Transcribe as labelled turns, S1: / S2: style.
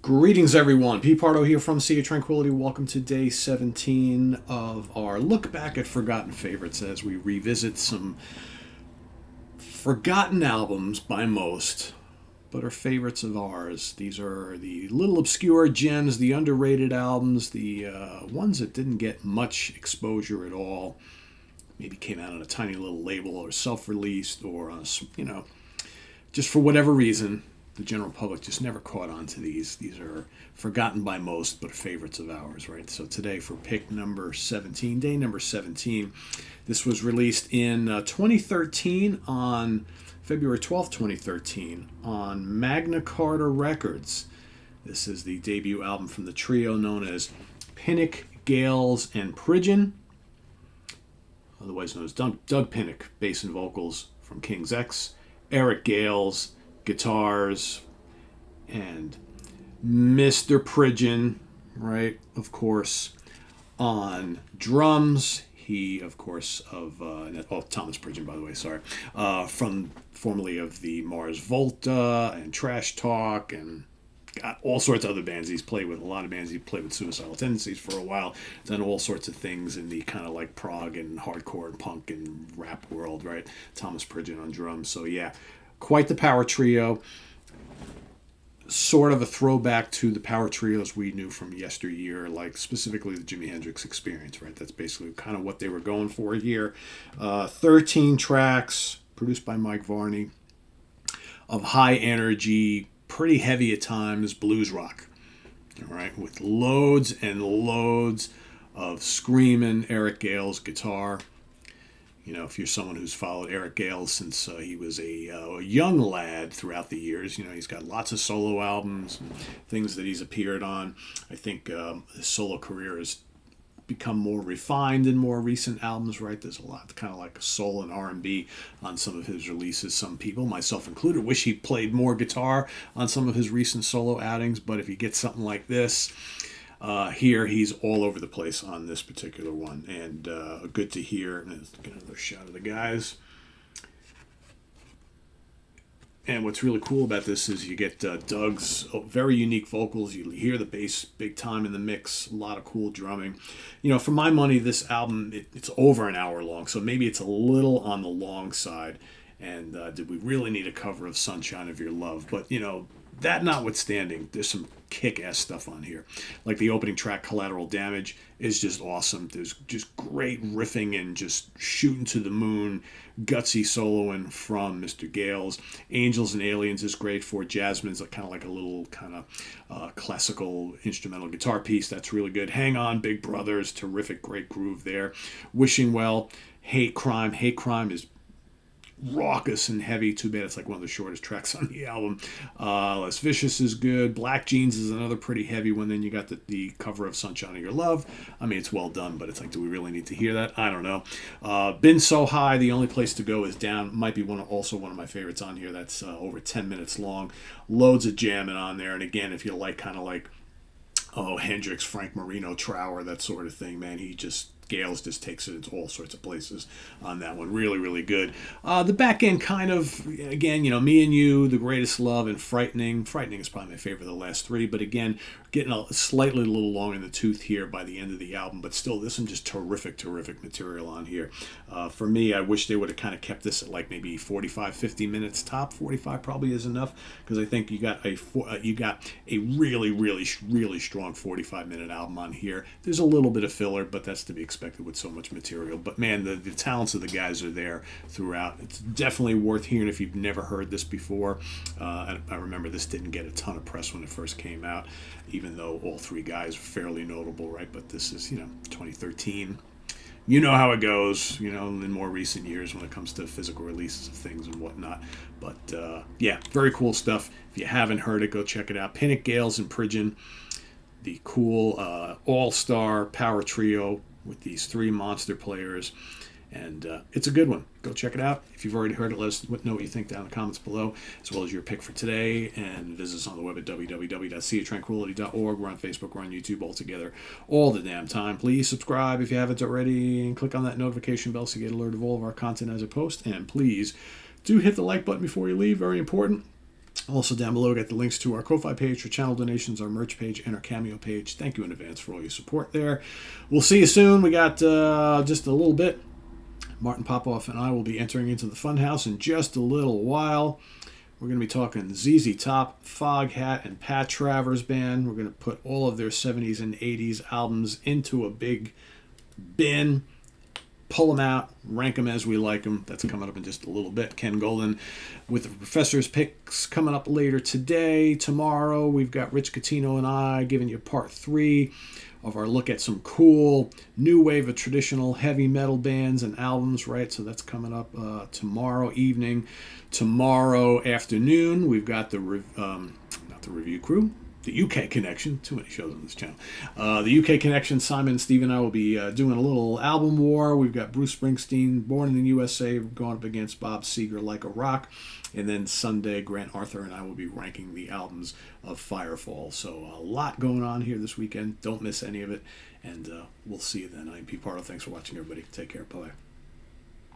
S1: Greetings, everyone. Pete Pardo here from Sea of Tranquility. Welcome to day 17 of our look back at forgotten favorites as we revisit some forgotten albums by most, but are favorites of ours. These are the little obscure gems, the underrated albums, the ones that didn't get much exposure at all. Maybe came out on a tiny little label or self-released or, just for whatever reason. The general public just never caught on to these. These are forgotten by most, but favorites of ours, right? So today for pick number 17, day number 17, this was released in 2013 on February 12th, 2013 on Magna Carta Records. This is the debut album from the trio known as Pinnock, Gales, and Pridgeon, otherwise known as Doug Pinnock, bass and vocals from King's X, Eric Gales, guitars, and Mr. Pridgeon, right, of course, on drums. He, of course, Thomas Pridgeon, by the way, sorry, from formerly of the Mars Volta and Trash Talk and got all sorts of other bands he's played with. A lot of bands he played with Suicidal Tendencies for a while, done all sorts of things in the kind of like prog and hardcore and punk and rap world, right? Thomas Pridgeon on drums. So yeah, quite the power trio. Sort of a throwback to the power trios we knew from yesteryear, like specifically the Jimi Hendrix Experience, right? That's basically kind of what they were going for here. 13 tracks, produced by Mike Varney, of high energy, pretty heavy at times, blues rock, all right? With loads and loads of screaming Eric Gales guitar. You know, if you're someone who's followed Eric Gales since he was a young lad throughout the years, you know, he's got lots of solo albums and things that he's appeared on. I think his solo career has become more refined in more recent albums, right? There's a lot kind of like soul and R&B on some of his releases. Some people, myself included, wish he played more guitar on some of his recent solo outings, but if you get something like this, here he's all over the place on this particular one, and good to hear. Let's get another shot of the guys. And what's really cool about this is you get Doug's very unique vocals. You hear the bass big time in the mix. A lot of cool drumming. You know, for my money, this album, it's over an hour long, so maybe it's a little on the long side. And did we really need a cover of Sunshine of Your Love? But, you know, that notwithstanding, there's some kick-ass stuff on here. Like the opening track, Collateral Damage, is just awesome. There's just great riffing and just shooting to the moon, gutsy soloing from Mr. Gales. Angels and Aliens is great for Jasmine's kind of like a little kind of classical instrumental guitar piece. That's really good. Hang On, Big Brothers, terrific, great groove there. Wishing Well, Hate Crime. Hate Crime is raucous and heavy. Too bad it's like one of the shortest tracks on the album. Less Vicious is good. Black Jeans is another pretty heavy one. Then you got the cover of Sunshine of Your Love. I mean, it's well done, but it's like, do we really need to hear that? I don't know. Been So High, The Only Place to Go Is Down. Might be also one of my favorites on here. That's over 10 minutes long. Loads of jamming on there. And again, if you like kind of like Hendrix, Frank Marino, Trower, that sort of thing, man, Gales just takes it into all sorts of places on that one. Really, really good. The back end kind of, again, you know, Me and You, The Greatest Love, and Frightening. Frightening is probably my favorite of the last three, but again, getting a slightly little long in the tooth here by the end of the album, but still, this is just terrific, terrific material on here. For me, I wish they would have kind of kept this at like maybe 45, 50 minutes top. 45 probably is enough, because I think you got a really, really, really strong 45-minute album on here. There's a little bit of filler, but that's to be expected with so much material. But man, the talents of the guys are there throughout. It's definitely worth hearing if you've never heard this before. I remember this didn't get a ton of press when it first came out, even though all three guys are fairly notable, right? But this is, 2013. You know how it goes, in more recent years when it comes to physical releases of things and whatnot. But yeah, very cool stuff. If you haven't heard it, go check it out. Pinnock, Gales, and Pridgeon, the cool all-star power trio with these three monster players, and it's a good one. Go check it out. If you've already heard it, let us know what you think down in the comments below, as well as your pick for today, and visit us on the web at www.seaoftranquility.org. We're on Facebook, we're on YouTube, all together all the damn time. Please subscribe if you haven't already, and click on that notification bell so you get alert of all of our content as it posts, and please do hit the like button before you leave, very important. Also down below, got the links to our Ko-Fi page for channel donations, our merch page, and our Cameo page. Thank you in advance for all your support there. We'll see you soon. We got just a little bit. Martin Popoff and I will be entering into the Funhouse in just a little while. We're going to be talking ZZ Top, Foghat, and Pat Travers Band. We're going to put all of their 70s and 80s albums into a big bin, pull them out, rank them as we like them. That's coming up in just a little bit. Ken Golden with the Professor's Picks coming up later today. Tomorrow, we've got Rich Catino and I giving you part 3 of our look at some cool new wave of traditional heavy metal bands and albums, right? So that's coming up tomorrow evening. Tomorrow afternoon, we've got not the review crew, the UK Connection. Too many shows on this channel. The UK Connection, Simon, Steve, and I will be doing a little album war. We've got Bruce Springsteen, Born in the USA, going up against Bob Seger, Like a Rock. And then Sunday, Grant Arthur and I will be ranking the albums of Firefall. So a lot going on here this weekend. Don't miss any of it. And we'll see you then. I'm Pete Pardo. Thanks for watching, everybody. Take care. Bye-bye.